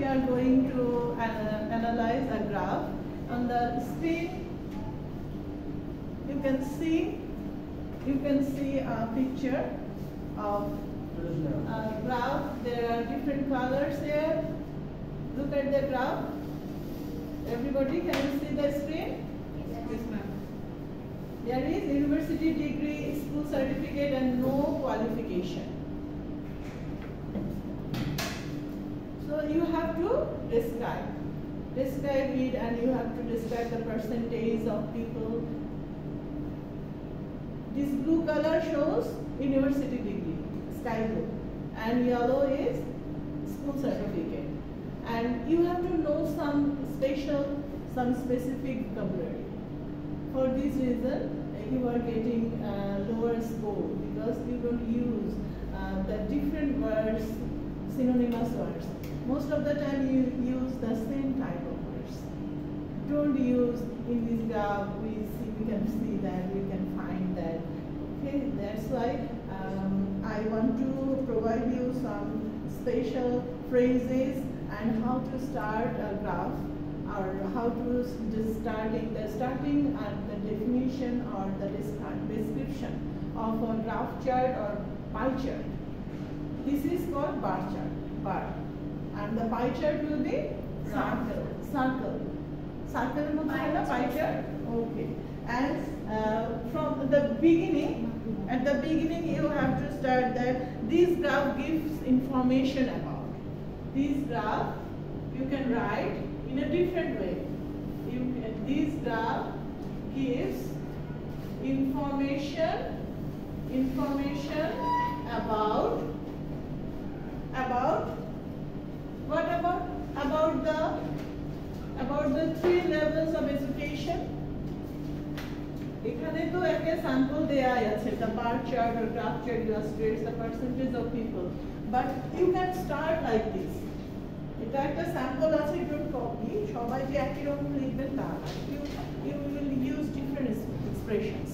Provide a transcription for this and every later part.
are going to analyze a graph. On the screen, you can see a picture of a graph. There are different colors here. Look at the graph. Everybody, can you see the screen? Yes, ma'am. There is university degree, school certificate, and no qualification. So you have to describe it, and you have to describe the percentage of people. This blue color shows university degree, sky blue, and yellow is school certificate. And you have to know some specific vocabulary. For this reason, you are getting lower score because you don't use the different words, synonymous words. Most of the time you use the same type of words. Don't use in this graph, we can see that, we can find that. Okay, that's why I want to provide you some special phrases and how to start a graph, or how to starting the definition or the description of a graph chart or pie chart. This is called bar chart. And the pie chart will be circle. Circle pie chart. Okay. And from the beginning, at the beginning you have to start that this graph gives information about. This graph you can write in a different way. This graph gives information about what about the 3 levels of education. এখানে তো একটা sample দেয়াই আছে, the bar chart or graph chart illustrates the percentage of people, but you can start like this. এটা একটা sample আছে, don't copy, সবাই যে একই রকম লিখবেন তা না, you will use different expressions.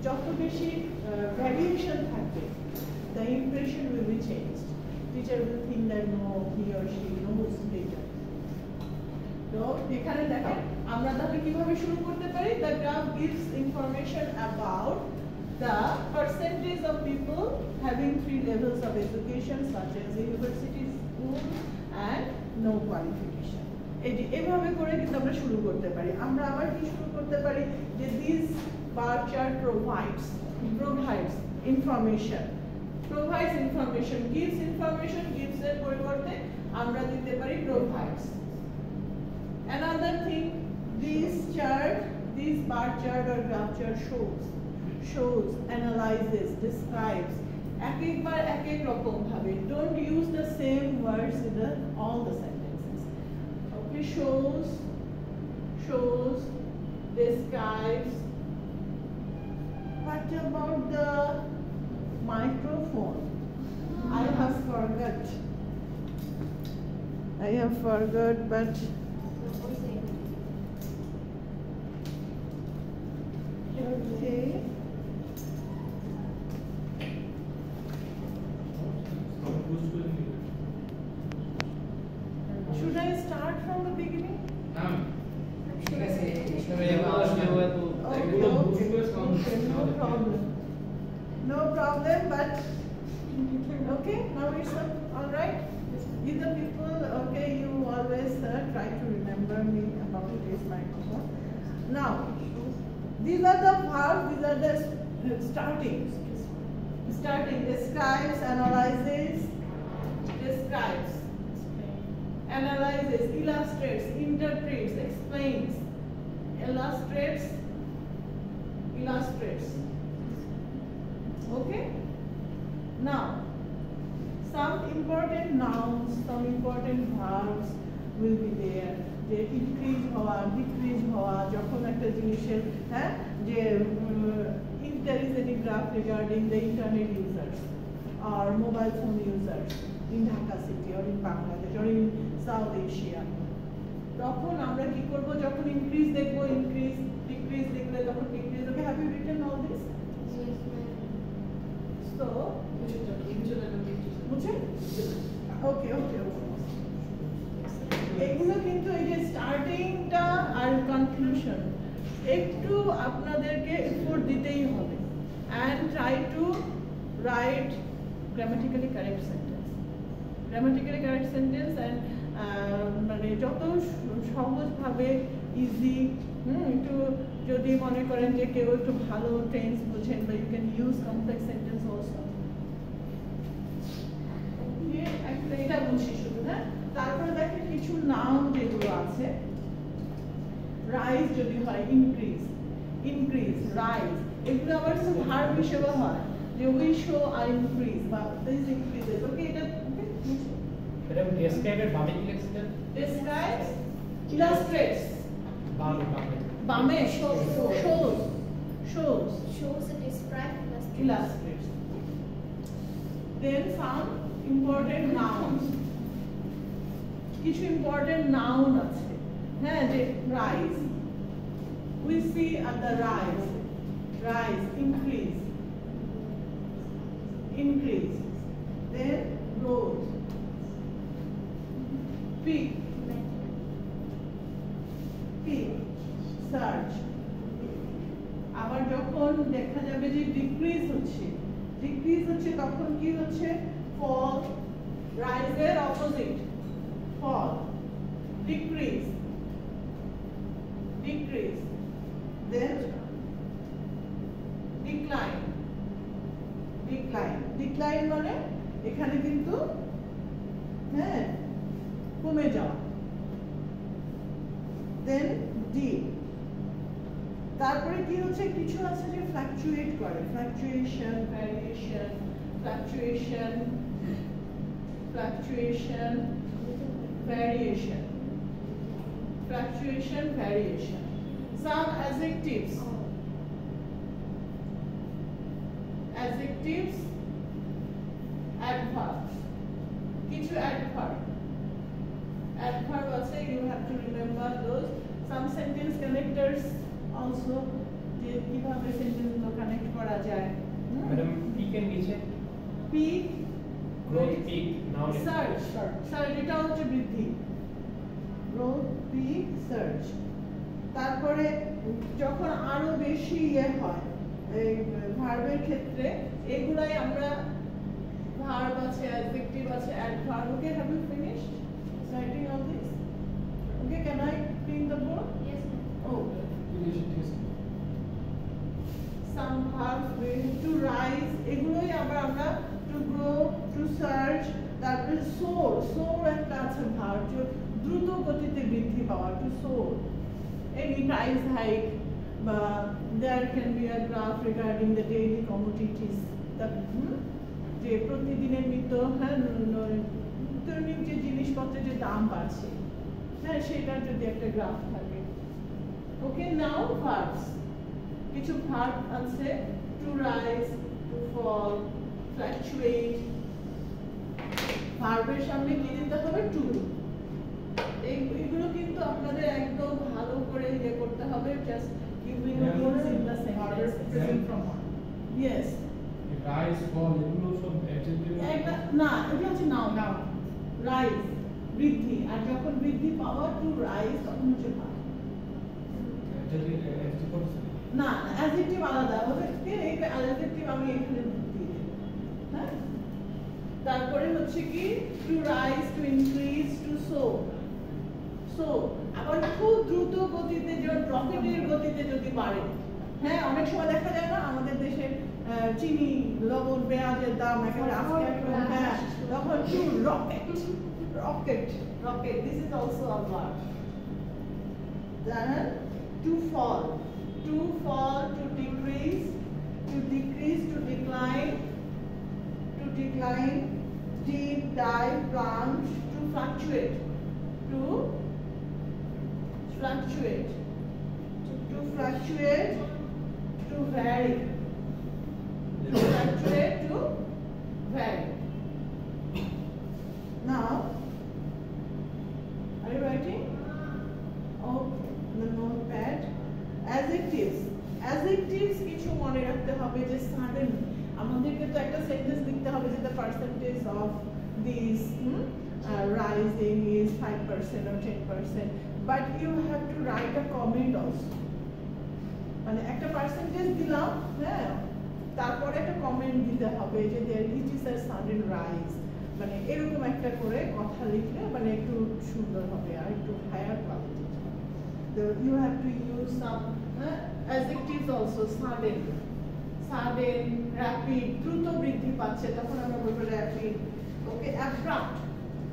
যত বেশি variation থাকবে, the impression will be changed. Teacher will think that no, he or she knows better. তো এখানে দেখেন আমরা তাহলে কিভাবে শুরু করতে পারি? The graph gives information about the percentage of people having 3 levels of education such as university, school and no qualification. এভাবে করে কিন্তু আমরা শুরু করতে পারি। আমরা আবার কি শুরু করতে পারি যে this bar chart provides information, gives এর পরিবর্তে আমরা দিতে পারি provides. Another thing, this bar chart or graph chart shows, analyzes, describes. একবার এক রকম ভাবে. Don't use the same words in all the sentences. Okay, shows, describes. What about the microphone? I have forgot, but okay. Should I start from the beginning? No problem, but okay, now it's all right. You the people, okay, you always try to remember me about this microphone. Now, these are the verbs, these are the starting, describes, analyzes, illustrates, interprets, explains, illustrates. Okay? Now, some important nouns, some important verbs will be there. They increase হওয়া, decrease হওয়া, যখন একটা জিনিসের যে if there is any graph regarding the internet users or mobile phone users in Dhaka city or in Bangladesh or in South Asia, তখন আমরা কি করব? যখন increase দেখবো increase, decrease দেখলে তখন decrease. Okay, have you written all this? Yes, ma'am. So, okay. Permission, একটু আপনাদেরকে এফোর্ট দিতেই হবে and try to write grammatically correct sentence. Grammatically correct sentence and মানে যত সহজভাবে ইজি, একটু যদি মনে করেন যে কেউ একটু ভালো টেন্স বুঝেন বা you can use complex sentence also. এটা বুঝি শুধু, হ্যাঁ। তারপরে দেখেন কিছু নাউন যেগুলো আছে, রাইজ যদি হয়, ইনক্রিজ, ইনক্রিজ, রাইজ, এগুলো আবার কিছু ভার্ব হিসেবে হয়, যে উই শো আর ইনক্রিজ বা দিস ইনক্রিজেস। ওকে, এটা ম্যাডাম ডেসক্রাইব এর বামে কি লিখছেন? describes, illustrates, বামে বামে shows, Shows and describe illustrates. illustrates. Then some important nouns, কিছু important noun আছে, হ্যাঁ, যে rise, we see at the rise, rise, increase, increase, then growth, peak, peak, surge. আবার যখন দেখা যাবে যে ডিক্রিজ হচ্ছে তখন কি হচ্ছে? ফল, রাইজের অপোজিট ফল, ডিক্রিজ, ডিক্রিজ, দেন ডিক্লাইন, ডিক্লাইন, ডিক্লাইন মানে এখানে কিন্তু হ্যাঁ কমে যাওয়া, দেন ডি। তারপরে কি হচ্ছে? কিছু আছে যে ফ্লাকচুয়েট করে, fluctuation, variation, fluctuation, fluctuation, variation, fluctuation, variation. Some adjectives, adjectives, adverbs. কিছু adverb, adverb আছে, you have to remember those. Some sentence connectors also, যে কিভাবে সেন্টেন্স গুলো কানেক্ট করা যায়। ম্যাডাম পিক এর নিচে পিক, গ্রোথ, পিক, নাও সার্চ, সার্চ এটা হচ্ছে বৃদ্ধি, গ্রোথ, পিক, সার্চ। তারপরে যখন আরো বেশি হয় এই ভার্বের ক্ষেত্রে, এগুলাই আমরা ভার্ব আছে, অ্যাডজেক্টিভ আছে, adverb. Okay, have you finished writing all this? Okay, can I clean the board? Yes, ma'am. Okay. Some verbs to rise, এগুলোই আবার আমরা to grow, to surge, তারপরে soar, soar একটা আছে ভার্ব, যে দ্রুত গতিতে বৃদ্ধি পাওয়া, to soar. Any price hike, বা there can be a graph regarding the daily commodities, যে প্রতিদিনের নিত্য দৈনিক যে জিনিসপত্রের যে দাম বাড়ছে, হ্যাঁ, সেটার যদি একটা গ্রাফ থাকে। ওকে, নাও ভার্বস, কিছু ভার্ব আছে, to rise, to fall, fluctuate. ভার্বের সামনে কি দিতে হবে? টু। এইগুলো কিন্তু আপনাদের একদম ভালো করে ইয়ে করতে হবে, just giving rules in the sentence from one. Yes, rise, fall, এগুলো সব অ্যাডজেক্টিভ না, এটা হচ্ছে নাউন। রাইজ বৃদ্ধি, আর যখন বৃদ্ধি পাওয়া, টু রাইজ, তখন হচ্ছে ভার্ব। না, অ্যাডজেক্টিভ আলাদা হবে, এই অ্যাডজেক্টিভ আমি এখানে দিয়ে দেব, হ্যাঁ। তারপরে হচ্ছে কি? To rise, to increase, to soar, soar আবার খুব দ্রুত গতিতে, যেমন রকেটের গতিতে যদি বাড়ে, হ্যাঁ, অনেক সময় দেখা যায় না আমাদের দেশে চিনি, লবণ, পেঁয়াজের দাম একেবারে আজকে একদম, হ্যাঁ, তখন to rocket, rocket, rocket, this is also a verb. Then to fall, to fall, to decrease, to decrease, to decline, deep, dive, plunge, to fluctuate, to fluctuate, to fluctuate, to vary, to fluctuate, to vary. Now, are you writing? Okay, the notepad. Adjectives, adjectives কিছু মনে রাখতে হবে, যে sudden, আমাদেরকে তো একটা sentence লিখতে হবে যে the percentage of these rising is 5% or 10%. but you have to write a comment also. মানে একটা পার্সেন্টেজ দিলাম, হ্যাঁ, তারপরে একটা কমেন্ট দিতে হবে যে there it is a sudden rise, মানে এরকম একটা করে কথা লিখলে মানে একটু সুন্দর হবে আর একটু higher quality. So you have to use some adjectives also, sudden, rapid, দ্রুত বৃদ্ধি পাচ্ছে তখন আমরা বলবো rapid। Okay, abrupt.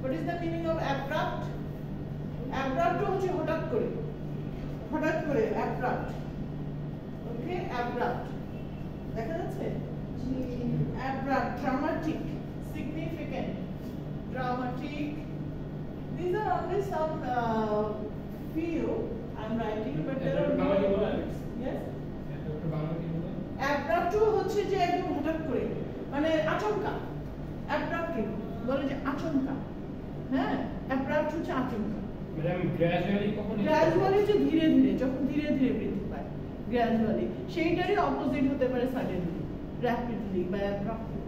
What is the meaning of abrupt? Abrupt হচ্ছে হঠাৎ করে abrupt। Okay, abrupt দেখা যাচ্ছে? Abrupt, dramatic, significant, dramatic. These are only some few I'm writing, but there are more words. Yes? Abrupt হচ্ছে যে একদম হঠাৎ করে, মানে আচমকা। Abruptly বলে যে আচমকা, হ্যাঁ, abrupt হচ্ছে আচমকা। ম্যাডাম গ্র্যাজুয়ালি কখন? গ্র্যাজুয়ালি যে ধীরে ধীরে, যখন ধীরে ধীরে বৃদ্ধি পায়, গ্র্যাজুয়ালি। সেইটারই অপোজিট হতে পারে সাডেনলি, র্যাপিডলি বা অ্যাব্রাপ্টলি।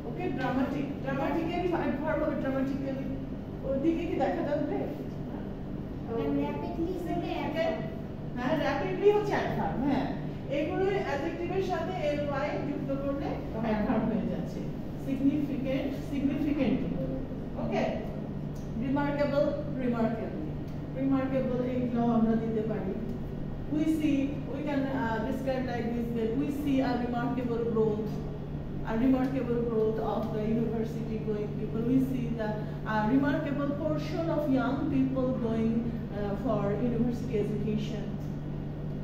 ওকে, ড্রামাটিক, ড্রামাটিক্যালি ভার্ব হবে ড্রামাটিক্যালি। ওদিকে কি দেখা যাবে? র্যাপিডলি সাথে অ্যাডভার্ব। হ্যাঁ, র্যাপিডলি হচ্ছে অ্যাডভার্ব। হ্যাঁ, এগুলো অ্যাডজেক্টিভের সাথে ly যুক্ত করলে অ্যাডভার্ব হয়ে যাচ্ছে। Significant, significantly. Okay, remarkable, remarkably. Remarkable এগুলো আমরা দিতে পারি। We can describe like this, that we see a remarkable growth of the university going people. We see the remarkable portion of young people going for university education.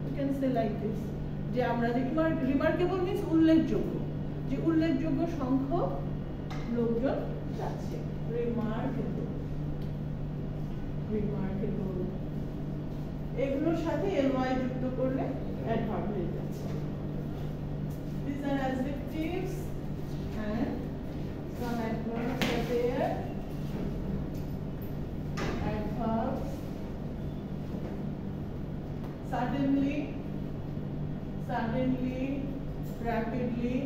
We can say like this, যে আমরা যে remarkable means উল্লেখযোগ্য, যে উল্লেখযোগ্য সংখ্যক লোকজন যাচ্ছে। remarkable, এগুলোর সাথে ly যুক্ত করলে অ্যাডভার্ব হয়ে যাচ্ছে। These are adjectives and some adverbs are there. Adverbs. Suddenly, rapidly.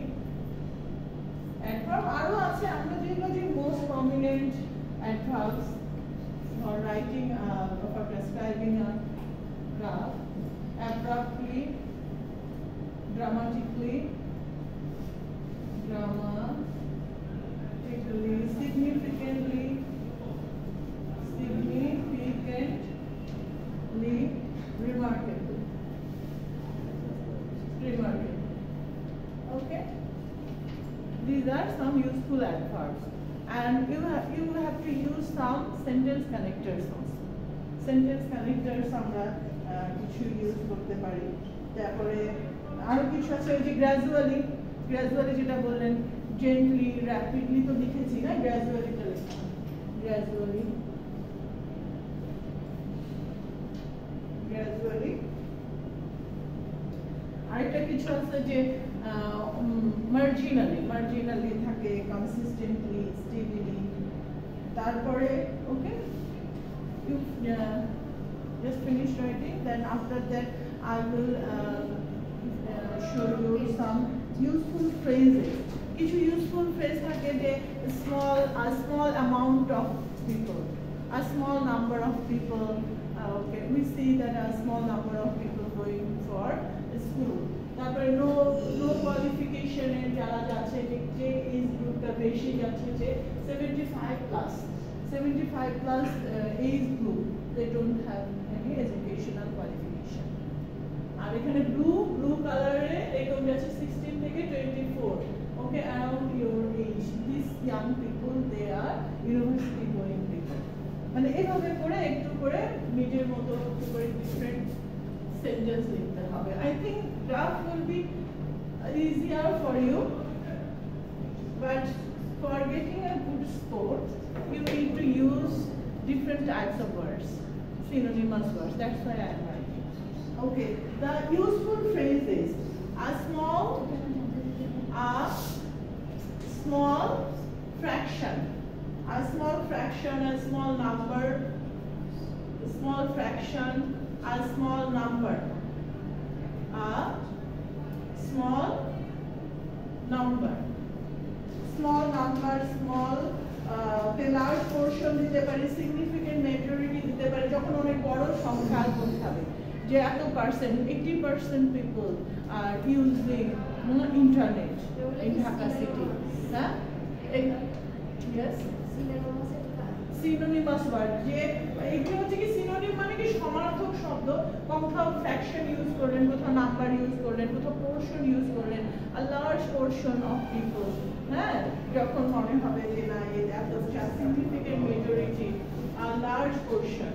Adverb আরো আছে, আমরা যেগুলো যে most prominent adverbs for writing for describing a graph: abruptly, dramatically, significantly, remarkably. Okay, these are some useful adverbs, and you have to use some sentence connectors also. Sentence connectors আমরা কিছু use করতে পারি। তারপরে আরো কিছু আছে, ওই যে গ্র্যাজুয়ালি যেটা বললেন, জেন্টলি, র্যাপিডলি তো লিখেছি না, গ্র্যাজুয়ালিটা লিখলাম। গ্র্যাজুয়ালি আরেকটা কিছু আছে যে মার্জিনালি থাকে, কনসিস্টেন্টলি, স্টেডিলি। তারপরে ওকে, you just finish writing, then after that I will show you some useful phrases. কিছু useful phrase থাকে যে a small amount of people, a small number of people. Okay, we see that a small number of people going for school. তারপরে no qualification এর যারা যাচ্ছে, যে age গ্রুপটা বেশি যাচ্ছে, যে 75 plus age group, they don't have any educational qualification. আর এখানে blue কালারে এরকম যাচ্ছে 16 থেকে 24. Okay, around your age, these young people, they are university going people. মানে এভাবে করে একটু করে নিজের মতো একটু করে ডিফারেন্ট সেন্টেন্স লিখতে হবে। I think graph will be easier for you, but for getting a good score, you need to use different types of words, synonymous words. That's why I am writing. Okay, the useful phrases: a small fraction, a small number, a small fraction, a small number, a small number, large portion দিতে পারি, significant majority দিতে পারি। যখন অনেক বড় সংখ্যা বলতে হবে যে এত percent 80% people are using internet in Dhaka city হ্যাঁ ইয়েস সিনোনিমাস ওয়ার্ড যে এগুলো হচ্ছে কি সিনোনিম মানে কি সমার্থক শব্দ কোথাও ফ্র্যাকশন ইউজ করলেন কোথাও নাম্বার ইউজ করলেন কোথাও পোরশন ইউজ করলেন a large portion of people হ্যাঁ যখন মনে হবে যে না এত significant majority a large portion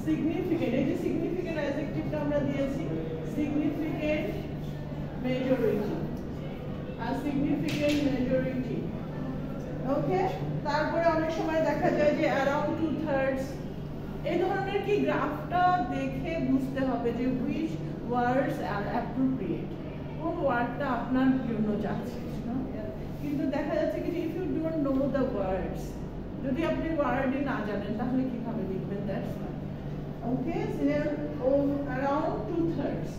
significant এই যে সিগনিফিকেন্ট অ্যাডজেক্টিভটা আমরা দিয়েছি significant majority a significant majority ওকে তারপরে অনেক সময় দেখা যায় যে around 2/3 এই ধরনের কি গ্রাফটা দেখে বুঝতে হবে যে which words are appropriate কোন ওয়ার্ডটা আপনার জন্য যাচ্ছে কিন্তু দেখা যাচ্ছে কি if you don't know the words যদি আপনি ওয়ার্ডই না জানেন তাহলে কিভাবে লিখবেন দ্যাটস ওকে so around 2/3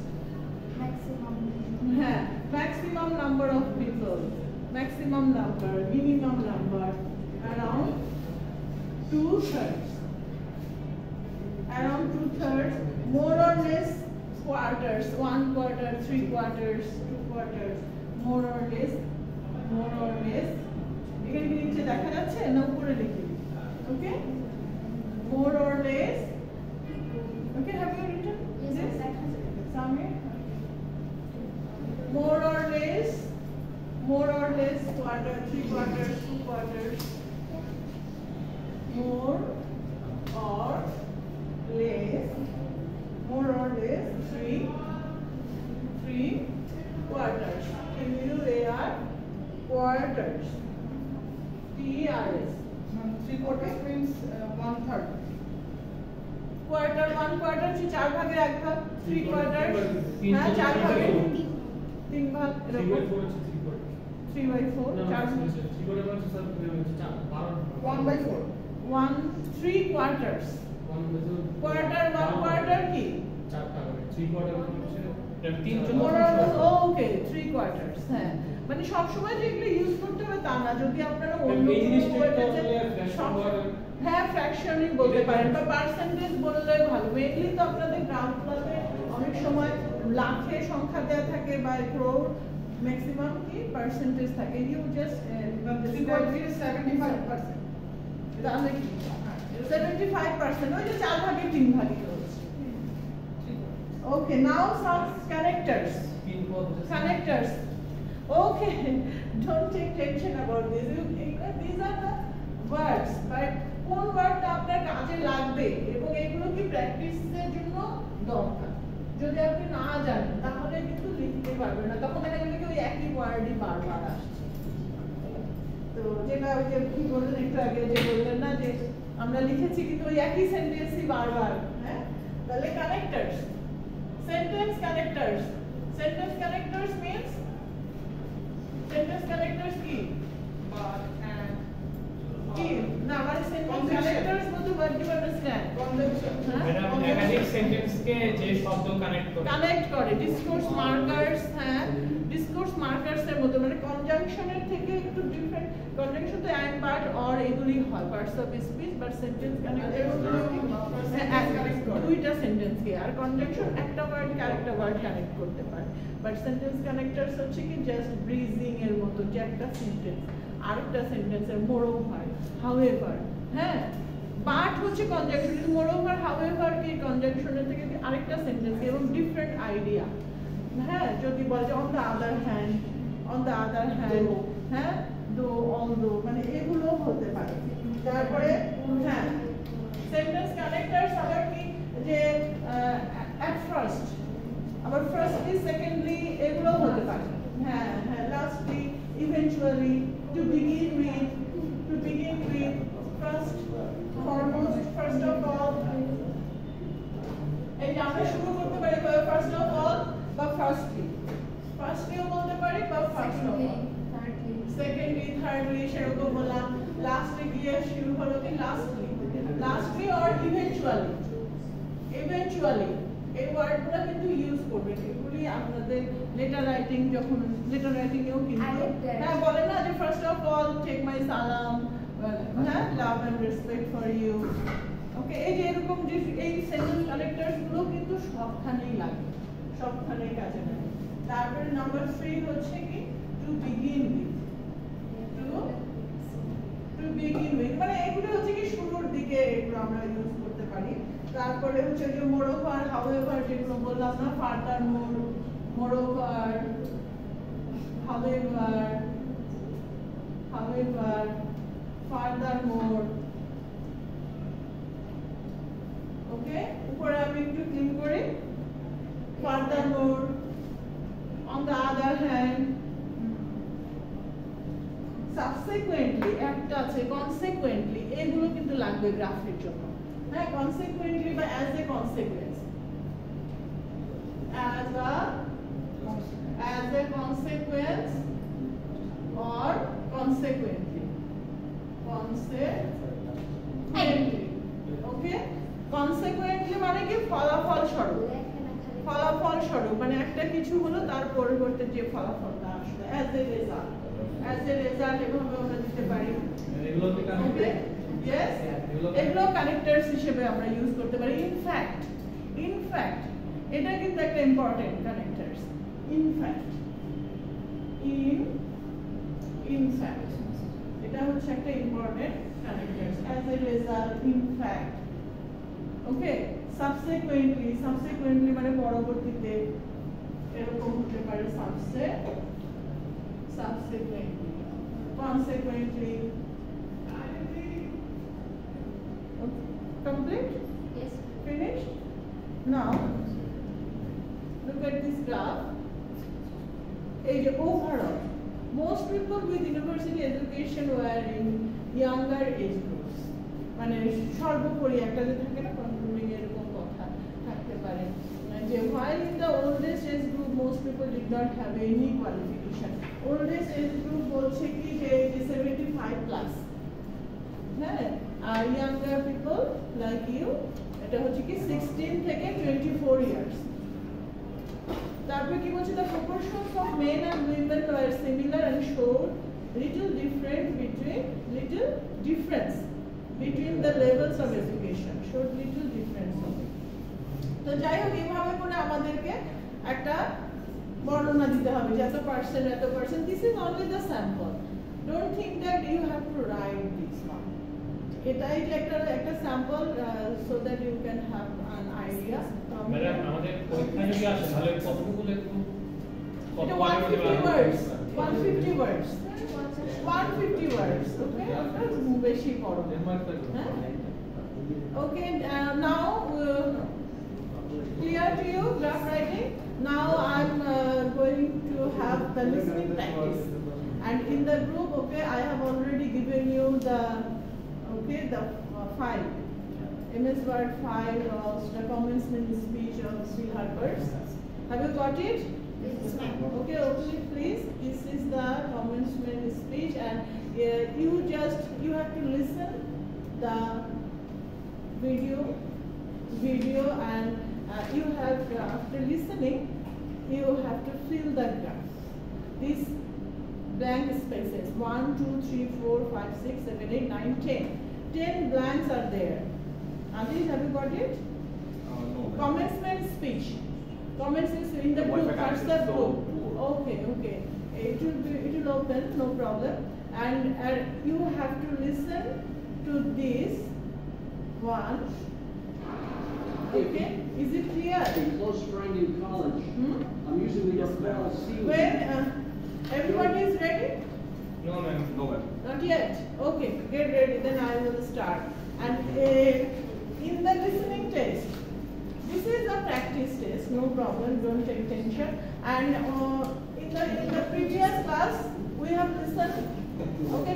হ্যাঁ maximum number of people maximum number minimum number around 2/3 more or less quarters 1 quarter 3 quarters 2 quarters more or less এখানে নিচে দেখা যাচ্ছে না উপরে লিখি ওকে more or less okay have you written Yes, somewhere more or less quarter 3 quarters 2 quarters more or less 3 quarters in middle they are quarters TRS 3 quarters means 1/3 quarter 1 quarter হচ্ছে 4 ভাগের 1 ভাগ 3 quarters হ্যাঁ 4 ভাগের 3 ভাগ এরকম 3/4 3 quarters quarter কি 3 quarters হ্যাঁ মানে সব সময় যেগুলো ইউজ করতে হবে তা না যদি আপনারা অন্য হ্যাঁ ফ্র্যাকশনই বলতে পারেন বা পার্সেন্টেজ বললে ভালো মেইনলি তো আপনাদের গ্রাফগুলোতে অনেক সময় লাখে সংখ্যা দেওয়া থাকে বা ক্রোর ম্যাক্সিমাম কি পার্সেন্টেজ থাকে ইউ জাস্ট 75% তাহলে কি 75% ওই যে 4 ভাগে 3 ভাগে হচ্ছে okay now some connectors okay don't take tension about this these are the words but কোন ওয়ার্ডটা আপনার কাজে লাগবে এবং এগুলো কি প্র্যাকটিসের জন্য দরকার যদি আপনি না জানেন তাহলে কিন্তু লিখতে পারবেন না তখন দেখা যাবে কি ওই একই ওয়ার্ডই বারবার আসছে তো যেটা ওই যে কি বললেন একটু আগে যে বললেন না যে আমরা লিখেছি কিন্তু ওই একই সেন্টেন্সই বারবার হ্যাঁ তাহলে connectors sentence connectors means sentence connectors কি but and কি না মানে সেন্টেন্স কানেক্টরস বলতে what do you understand conjunction madam একাধিক সেন্টেন্সকে যে শব্দ কানেক্ট করে ডিসকোর্স মার্কারস হ্যাঁ ডিসকোর্স মার্কারস এর মতো মানে কনজাংশনের থেকে একটু ডিফারেন্ট কনজাংশন তো এন্ড পার্ট অর এগুলি হয় parts of speech but sentence connectors দুইটা সেন্টেন্স কে আর কনজাংশন একটা ওয়ার্ড কে আরেকটা ওয়ার্ড কানেক্ট করতে পারে বাট সেন্টেন্স কানেক্টরস হচ্ছে কি জাস্ট ব্রিজিং এর মতো যে একটা সেন্টেন্স আরেকটা সেন্টেন্সের মোরওভার হাউএভার হ্যাঁ পার্ট হচ্ছে কনজাংশন মোরওভার হাউএভার কি কনজাংশনের থেকে আরেকটা সেন্টেন্স এবং ডিফারেন্ট আইডিয়া হ্যাঁ যদি বলে যে অন দ্য আদার হ্যান্ড হ্যাঁ দো অলদো মানে এগুলো হতে পারে তারপরে হ্যাঁ সেন্টেন্স কানেক্টরস আবার কি যে এট ফার্স্ট আবার ফার্স্টলি সেকেন্ডলি এগুলো হতে পারে হ্যাঁ lastly eventually to begin with first foremost first of all এই যে আমরা শুরু করতে পারি first of all বা firstly বলতে পারি বা first of all secondly thirdly সেরকম বললাম lastly গিয়ে শুরু হলো কি lastly or eventually এই ওয়ার্ডগুলো কিন্তু ইউজ করবেন এগুলি আপনাদের লেটার রাইটিং এও কিন্তু হ্যাঁ বলে না যে first of all take my সালাম হ্যাঁ, love and respect for you. Okay, এই যে এরকম যে এই সেন্টেন্স কানেক্টরস গুলো কিন্তু সবখানেই লাগে, সবখানেই কাজে লাগে। তারপরে নাম্বার 3 হচ্ছে কি to begin with, to begin with মানে এগুলো হচ্ছে কি শুরুর দিকে এগুলো আমরা ইউজ করতে পারি। তারপরে হচ্ছে যে মোরওভার, হাউএভার যেগুলো বললাম না, ফার্দার মোর, মোরওভার, হাউএভার, ফার্দার মোর। ওকে, উপরে আমি একটু ক্লিন করি। Further more, on the other hand, subsequently একটা আছে, কনসিকুয়েন্টলি, এগুলো কিন্তু লাগবে গ্রাফের জন্য। হ্যাঁ, কনসিকুয়েন্টলি বা as a consequence, as a consequence or consequently, okay, consequently মানে কি ফলাফল স্বরূপ, ফলাফল স্বরূপ মানে একটা কিছু হলো তার পরিবর্তে যে ফলাফলটা আসবে, as a result, এভাবে আমরা দিতে পারি। এগুলো কি Okay, yes, এগুলো কানেক্টরস হিসেবে আমরা ইউজ করতে পারি। in fact এটা কিন্তু একটা ইম্পর্টেন্ট কানেক্টরস। in fact এটা হচ্ছে একটা important connectors, as a result, in fact। Okay, subsequently মানে পরবর্তীতে, এরকম হতে পারে subsequently, consequently। Complete? Yes. Finished? Now look at this graph. Overall, most people with university education were in younger age groups. মানে সর্বোপরি একটা যে থাকে না, কন্ট্রোলিং এরকম কথা থাকতে পারে যে while in the oldest age group most people did not have any qualification. Oldest age group বলছে কি যে 75 plus, হ্যাঁ, আর younger people like you এটা হচ্ছে কি 16 থেকে 24 years। তারপরে কি বলছে, the proportions of men and women were similar and showed little difference between the levels of education, showed little difference of it। তো যাই হোক, এইভাবে করে আমাদেরকে একটা বর্ণনা দিতে হবে যে এত percent. this is only the sample, don't think that you have to write this one। এটাই যে একটা sample, so that you can have an idea। Madam, আমাদের পরীক্ষায় যদি আসে তাহলে কতটুকু লিখবো? এটা 150 words, 150 words, 150 words। ওকে, আপনারা বেশি পড়ো। হ্যাঁ, ওকে, now clear to you graph writing? Now I'm going to have the listening practice, and in the group, okay, I have already given you the file, MS Word file of the commencement speech of Sri Harpers. Have you got it? Yes, ma'am. Okay, please. This is the commencement speech, and you have to listen the video, and you have after listening, you have to fill the graph. These blank spaces, 1, 2, 3, 4, 5, 6, 7, 8, 9, 10. 10 blanks are there. Adil, have you got it? No. Commencement speech. Commencement in the group. WhatsApp group. Okay. It will open, no problem. And you have to listen to this one. Okay. Is it clear? A close friend in college. I'm using the umbrella C. When everybody is ready? No, ma'am. Not yet. Okay, get ready. Then I will start. And in the listening test, this is a practice test. No problem. Don't take tension. And in the previous class, we have listened. Okay.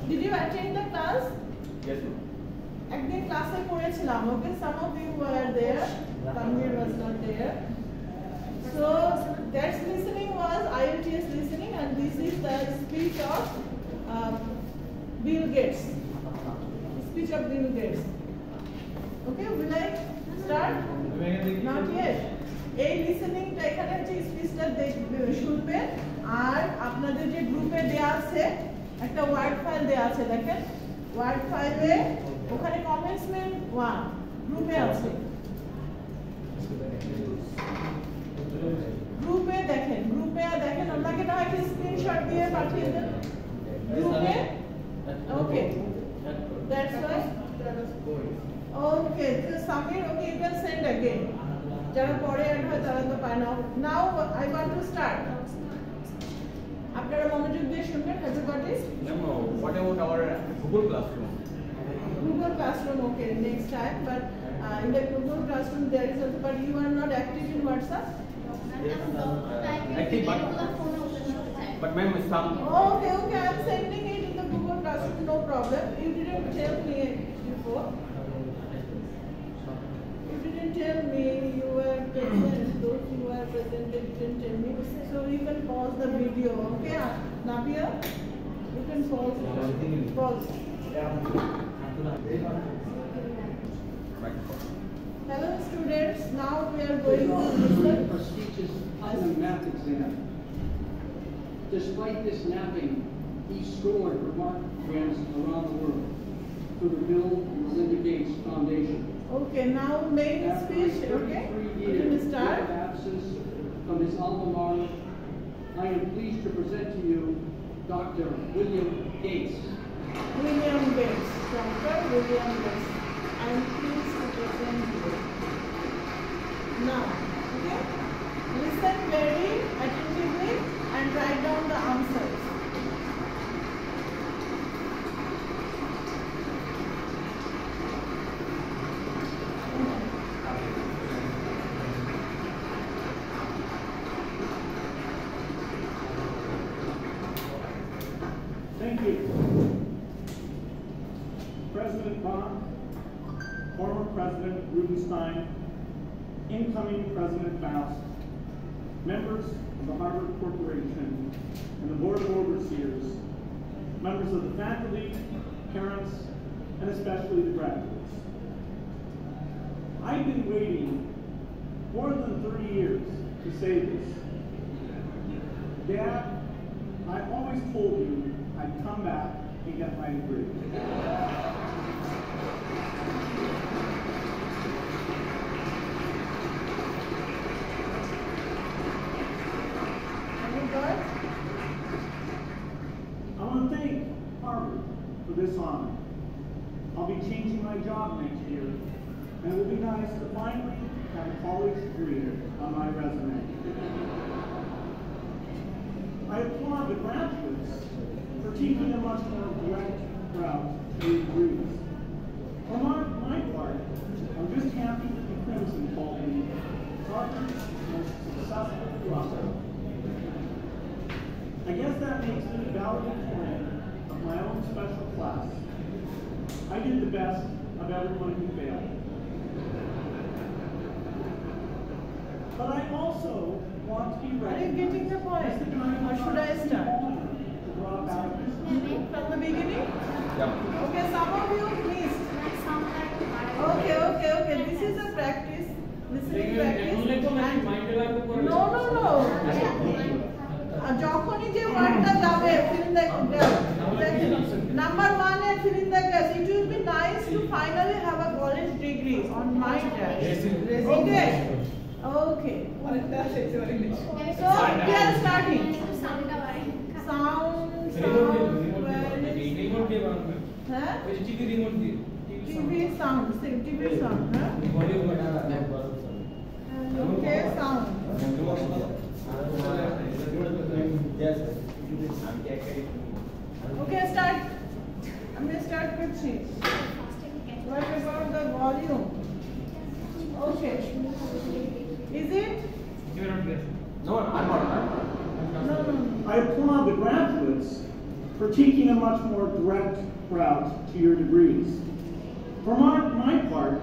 Did you attend the class? Yes, ma'am. একদিন ক্লাসে পড়েছিলাম। Okay, some of you were there. Tanvir was not there. So that listening was IELTS listening, and this is the speech of Bill Gates. Speech of Bill Gates. Okay, will I start? Not yet. এই লিসেনিংটা এখানে যে স্পিচটা শুনবেন, আর আপনাদের যে গ্রুপে দেয়া আছে একটা ওয়ার্ড ফাইল দেয়া আছে দেখেন ওয়ার্ড ফাইলে ওখানে কমেন্সমেন্ট 1 গ্রুপে আছে গ্রুপে দেখেন আপনাকে না একটা স্ক্রিনশট দিয়ে পাঠিয়ে দেন গ্রুপে okay that's why okay Samir okay you can send again যারা পরে অ্যাড হয় তারা তো পায় না now I want to start আপনারা মনোযোগ দিয়ে শুনবেন has you got it What about our Google Classroom? Google Classroom okay next time but in the Google Classroom there is also but you are not active in WhatsApp But ma'am, some okay I'm sending it in the Google Classroom no problem you didn't tell me before you didn't tell me you were present those who were present they didn't tell me so you can pause the video okay Nabia you can pause Hello students, now we are going to listen. Prestigious Putnam math exam. Despite this napping, he scored remarkable grants around the world through the Bill and Melinda Gates Foundation. Okay, now main speech, okay? You can start. Of absence from his alma mater, I am pleased to present to you Dr. William Gates. William Gates, Dr. William Gates. I am pleased to present you. Now, okay? Listen very attentively and write down the answers. Thank you. President Bond, former President Rubenstein, incoming President Faust, members of the Harvard Corporation and the Board of Overseers, members of the faculty, parents, and especially the graduates. I've been waiting more than 30 years to say this. Dad, I always told you I'd come back and get my degree. I want to thank Harvard for this honor. I'll be changing my job next year, and it will be nice to finally have a college degree on my resume. I applaud the graduates for taking a much more direct route to their degrees. For my part, I'm just happy that the Crimson called me Harvard's most successful dropout. I guess that makes me a valedictorian of my own special class. I did the best of everyone who failed. But I also want to be Are you getting the point? Or should I start? From the beginning? yeah. Okay, some of you missed. Okay. This is a practice. Listening practice. And no. যখনই যে ওয়ার্ডটা যাবে fill in the number 1 and fill in the gaps. It will be nice to finally have a college degree on my dash. Okay. So we are starting. Sound. Huh? TV sound. Huh? Okay, sound. Okay, start. I'm going to start with sheet. What about the volume? Okay. Is it? No, I'm not. No. I applaud the graduates for taking a much more direct route to your degrees. For my part,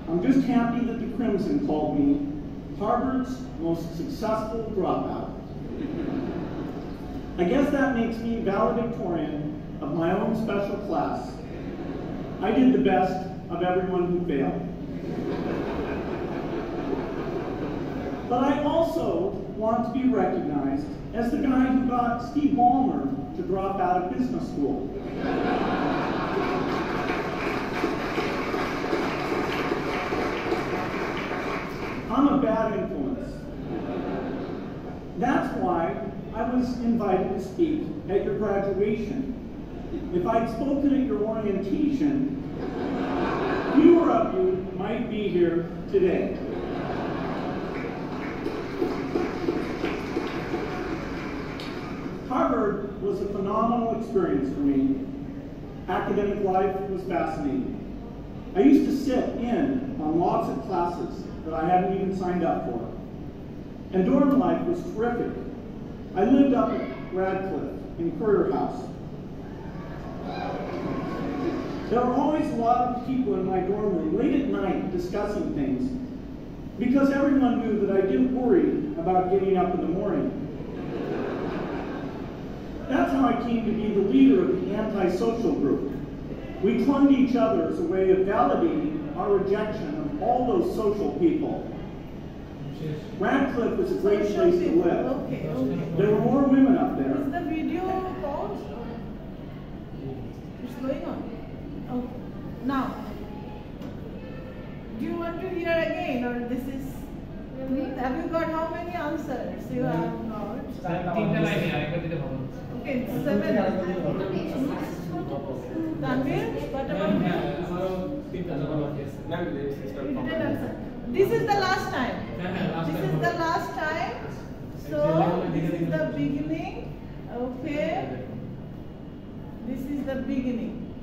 I'm just happy that the Crimson called me Harvard's most successful dropout. I guess that makes me valedictorian of my own special class. I did the best of everyone who failed. But I also want to be recognized as the guy who got Steve Ballmer to drop out of business school. I'm a bad influence. That's why I was invited to speak at your graduation. If I'd spoken at your orientation, fewer of you might be here today. Harvard was a phenomenal experience for me. Academic life was fascinating. I used to sit in on lots of classes that I hadn't even signed up for. And dorm life was terrific. I lived up at Radcliffe in Courier House. There were always a lot of people in my dorm room late at night discussing things because everyone knew that I didn't worry about getting up in the morning. That's how I came to be the leader of the antisocial group. We clung to each other as a way of validating our rejection of all those social people. Radcliffe was a great place to live. Okay. There were more women up there. Is the video paused? It's going on. Okay. Now, do you want to hear again, or this is? Have you got how many answers? You have got. Okay, 7. Tanvir, what about you? You didn't answer. This is the last time. This is the last time. So this is the beginning. Okay. This is the beginning.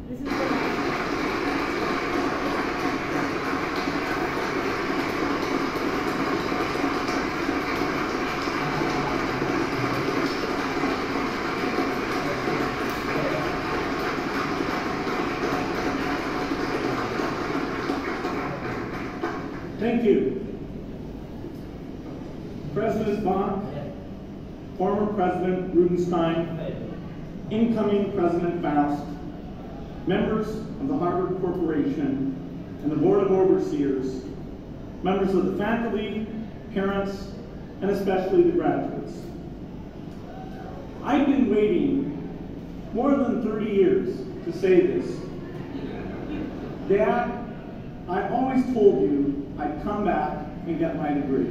This is the last. Thank you. President Bond, former President Rubenstein, incoming President Faust, members of the Harvard Corporation and the Board of Overseers, members of the faculty, parents, and especially the graduates. I've been waiting more than 30 years to say this. Dad, I always told you I'd come back and get my degree.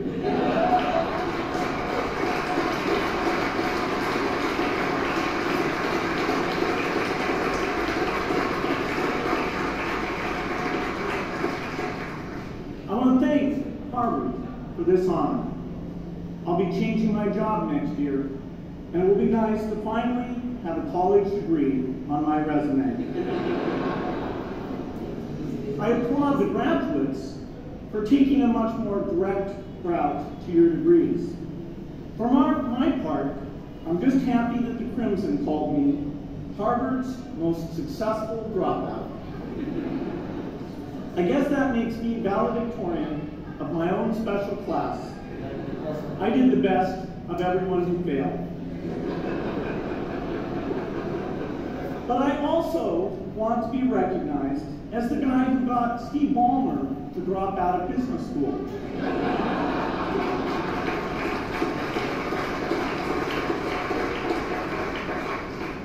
I want to thank Harvard for this honor. I'll be changing my job next year, and it will be nice to finally have a college degree on my resume. I applaud the graduates for taking a much more direct route to your degrees. For my part, I'm just happy that the Crimson called me Harvard's most successful dropout. I guess that makes me valedictorian of my own special class. I did the best of everyone who failed. But I also want to be recognized as the guy who got Steve Ballmer to drop out of business school.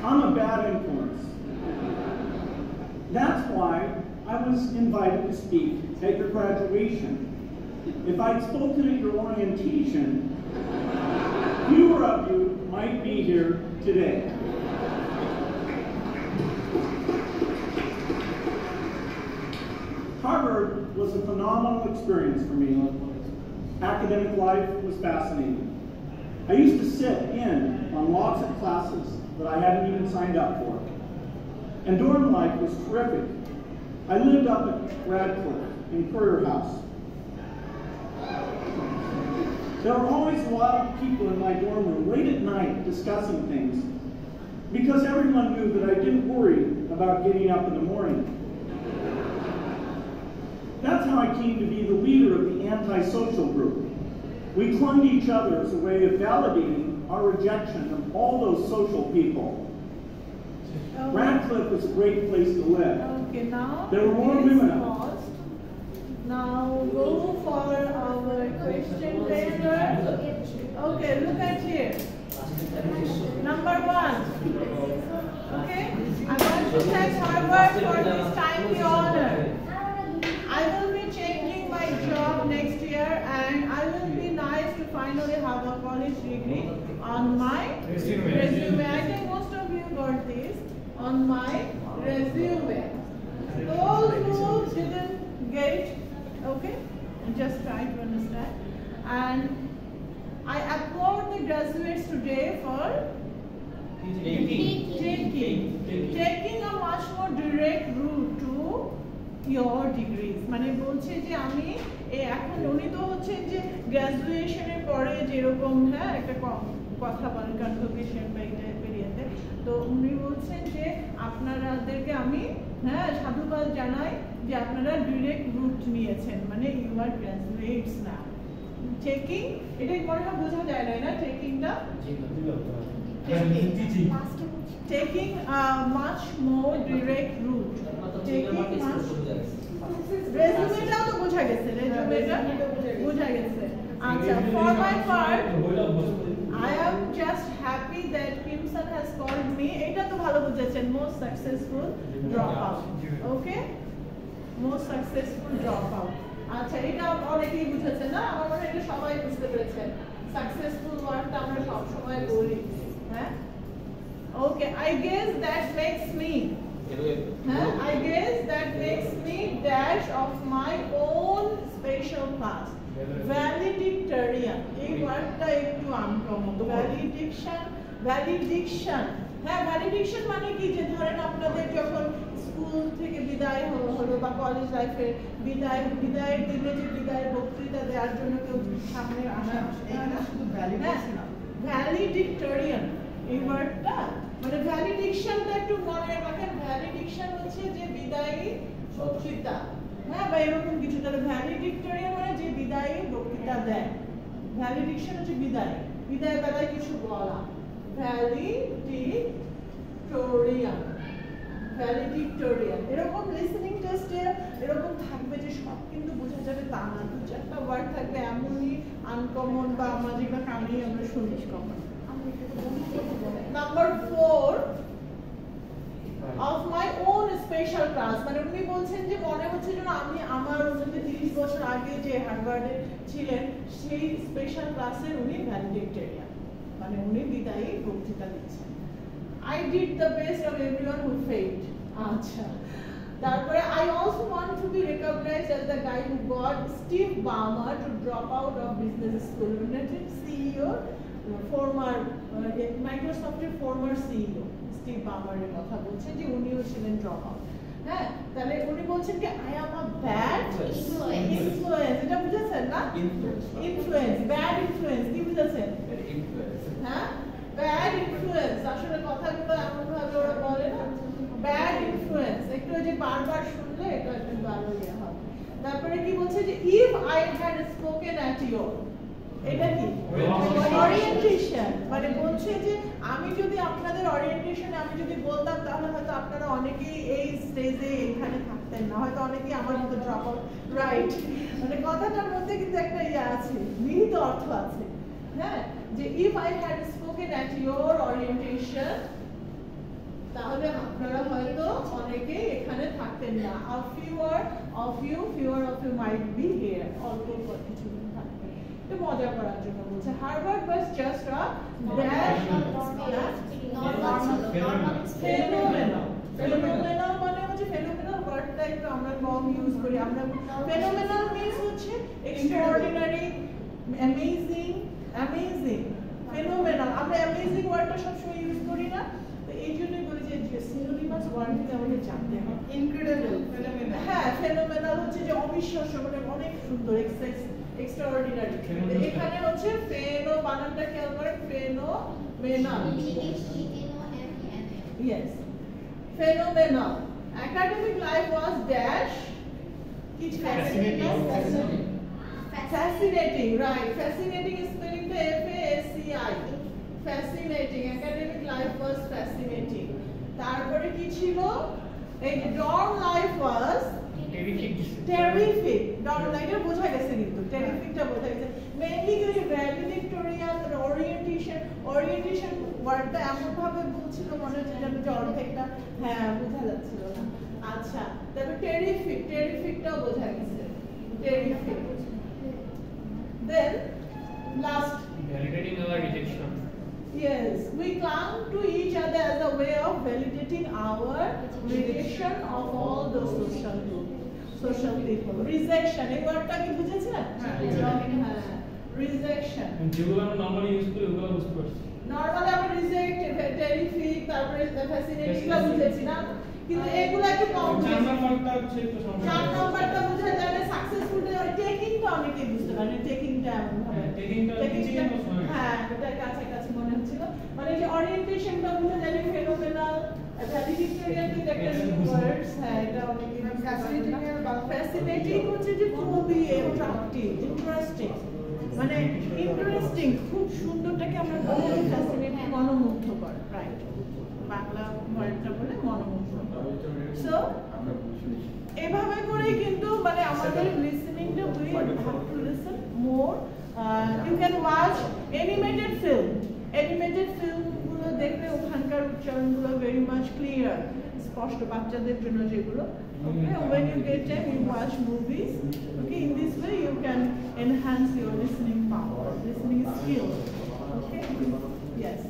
I'm a bad influence. That's why I was invited to speak at your graduation. If I'd spoken at your orientation, fewer of you might be here today. Harvard was a phenomenal experience for me. Academic life was fascinating. I used to sit in on lots of classes that I hadn't even signed up for. And dorm life was terrific. I lived up at Radcliffe in Courier House. There were always a lot of people in my dorm room late at night discussing things because everyone knew that I didn't worry about getting up in the morning. That's how I came to be the leader of the antisocial group. We clung to each other as a way of validating our rejection of all those social people. Radcliffe was a great place to live. Okay, now There were more women up. paused. Now go for our question paper. Okay, look at here. Number 1. Okay? I want to thank Harvard for this timely honor. I will be changing my job next year and I will be nice to finally have a college degree on my resume. I think most of you got this on my resume. Those who didn't get it, okay, just try to understand. And I applaud the graduates today for taking a much more direct route to your degrees. মানে বলছে যে আমি এখন উনি তো হচ্ছেন যে গ্রাজুয়েশনের পরে যেরকম হ্যাঁ একটা কথা বলেন কনভোকেশন বা এই টাইপের ইয়েতে, তো উনি বলছেন যে আপনাদেরকে আমি হ্যাঁ সাধুবাদ জানাই যে আপনারা ডিরেক্ট রুট নিয়েছেন, মানে ইউ আর গ্রাজুয়েটস না। টেকিং এটা মনে হয় বোঝা যায় না টেকিংটা taking a much more direct route. Taking much resume-টাও তো বোঝা গেছে, resume-টা বোঝা গেছে। আচ্ছা, for my part, I am just happy that Crimson has called me. এটা তো ভালো বুঝেছেন, most successful dropout. Okay? Most successful dropout. আচ্ছা, এটা অনেকেই বুঝেছেন না? আমার মনে হয় এটা সবাই বুঝতে পেরেছেন। Successful ওয়ার্ডটা আমরা সব সময় বলি, হ্যাঁ? Okay, I guess that makes me dash of my own special class. Valedictorian. এই ওয়ার্ডটা একটু আনকমন। Valediction. হ্যাঁ, valediction মানে কি যে ধরেন আপনাদের যখন স্কুল থেকে বিদায় হলো বা কলেজ লাইফের বিদায়ের দিনে যে বিদায়ের বক্তৃতা দেওয়ার জন্য কেউ সামনে আসে, ভ্যালিডিক্টোরিয়ান এই ওয়ার্ডটা মানে ভ্যালিডিকশনটা একটু মনে রাখেন। ভ্যালিডিকশন হচ্ছে যে বিদায়ী বক্তৃতা, হ্যাঁ, বা এরকম কিছু। তাহলে ভ্যালিডিক্টোরিয়ান মানে যে বিদায়ী বক্তৃতা দেয়। ভ্যালিডিকশন হচ্ছে বিদায় বেলায় কিছু বলা। ভ্যালিডিক্টোরিয়ান এরকম লিসেনিং টেস্টে এরকম থাকবে যে সব কিন্তু বোঝা যাবে তা না, দু চারটা ওয়ার্ড থাকবে এমনই আনকমন বা আমরা যেগুলো কানেই আমরা শুনি common. Number 4 of my own special class, মানে উনি বলছেন যে মনে হচ্ছে যেন আমি আমার মধ্যে 30 বছর আগে যে হার্ভার্ডে ছিলেন সেই স্পেশাল ক্লাসের উনি ভ্যালিডিক্টোরিয়ান, মানে উনি বিদায়ী বক্তৃতা দিচ্ছেন। I did the best of everyone who failed. আচ্ছা, তারপরে I also want to be recognized as the guy who got Steve Ballmer to drop out of business school. United CEO, former মাইক্রোসফটের ফর্মার সিইও স্টিভ বার্মারের কথা বলছেন যে উনিও ছিলেন drop out. হ্যাঁ, তাহলে উনি বলছেন যে I am a bad influence. এটা বুঝেছেন না? ইনফ্লুয়েন্স, ব্যাড ইনফ্লুয়েন্স কি বুঝেছেন? হ্যাঁ, ব্যাড ইনফ্লুয়েন্স। আসলে কথাগুলো এমন ভাবে ওরা বলে না, ব্যাড ইনফ্লুয়েন্স। একটু যে বারবার শুনলে এটা একটু ভালো ইয়ে হবে। তারপরে কি বলছে যে if I had spoken at your, এটা কি ওরিয়েন্টেশন, মানে বলছে যে আমি যদি আপনাদের ওরিয়েন্টেশনে আমি যদি বলতাম তাহলে হয়তো আপনারা অনেকেই এই স্টেজে এখানে থাকতেন না, হয়তো অনেকেই আমার মতো ড্রপ আউট। রাইট, মানে কথাটার মধ্যে কিন্তু একটা ইয়ে আছে, নিহিত অর্থ আছে। হ্যাঁ, যে if I had spoken at your orientation, তাহলে আপনারা হয়তো অনেকেই এখানে থাকতেন না। fewer of you might be here, অল্প কিছু থাকবে। এটা মজা করার জন্য বলছে। Harvard was just a dash phenomenal মানে হচ্ছে phenomenal ওয়ার্ডটা একটু আমরা কম ইউজ করি। আমরা phenomenal means হচ্ছে extraordinary, amazing, phenomenal। আমরা amazing ওয়ার্ডটা সবসময় ইউজ করি না, তো এই জন্যই বলি যে সিনোনিমাস ওয়ার্ডটা আমাদের জানতে হবে। Incredible, phenomenal। হ্যাঁ, phenomenal হচ্ছে যে অবিশ্বাস্য, মানে অনেক সুন্দর, এক্সট্রাঅর্ডিনারি। এখানে হচ্ছে ফেনো বানানটা খেয়াল করেন, phenomenal। Yes, phenomenal. Academic life was dash fascinating, right? Fascinating is spelling the FASCI. Fascinating. Academic life was fascinating. তারপরে কি ছিল? এই dorm life was terrific. Dorm life বোঝা গেছে, কিন্তু terrificটা বোঝা গেছে। মেইনলি ওই ভ্যালিডিক্টোরিয়াল ওরিয়েন্টেশন ওয়ার্ডটা এমন ভাবে বলছিল মনে হচ্ছে যেন যে অর্ধেকটা হ্যাঁ বোঝা যাচ্ছিল না। আচ্ছা, তারপর টেরিফিকটাও বোঝা গেছে, terrific. Then last validating our rejection. Yes, we clung to each other as a way of validating our rejection of all those social people. Rejection, এই ওয়ার্ডটা কি বুঝেছেন? হ্যাঁ, rejection. যেগুলো আমরা নরমালি ইউজ করি ওগুলো বুঝতে পারছি। নরমালি আমরা রিজেক্ট, টেরিফিক, তারপরে ফ্যাসিনেটিং এগুলো বুঝেছি না, কিন্তু এগুলা কি কম। 4 নাম্বারটা হচ্ছে একটু সমস্যা। 4 নাম্বারটা বোঝা যাবে সাকসেসফুল টেকিংটা অনেকে বুঝতে পারে, টেকিংটা এমন ভাবে টেকিংটা হ্যাঁ এটার কাছাকাছি মনে হচ্ছিল, মানে যে ওরিয়েন্টেশনটা বুঝা যাবে, ফেনোমেনাল ভ্যালিডিক্টোরিয়াল কি একটা ওয়ার্ডস, হ্যাঁ এটা অনেকে ফ্যাসিনেটিং হচ্ছে যে খুবই অ্যাট্রাক্টিভ, ইন্টারেস্টিং, মানে ইন্টারেস্টিং, খুব সুন্দরটাকে আমরা বলি ফ্যাসিনেটিং, মনোমুগ্ধকর, রাইট, বাংলা ওয়ার্ডটা বলে মনোমুগ্ধকর। সো এভাবে করে কিন্তু মানে আমাদের লিসেনিংটা we have to listen more. You can watch animated film গুলো দেখলে ওখানকার উচ্চারণগুলো ভেরি মাচ ক্লিয়ার, স্পষ্ট, বাচ্চাদের জন্য যেগুলো। Okay, when you get time, you watch movies. Okay, in this way you can enhance your listening power, listening skills. Okay, yes.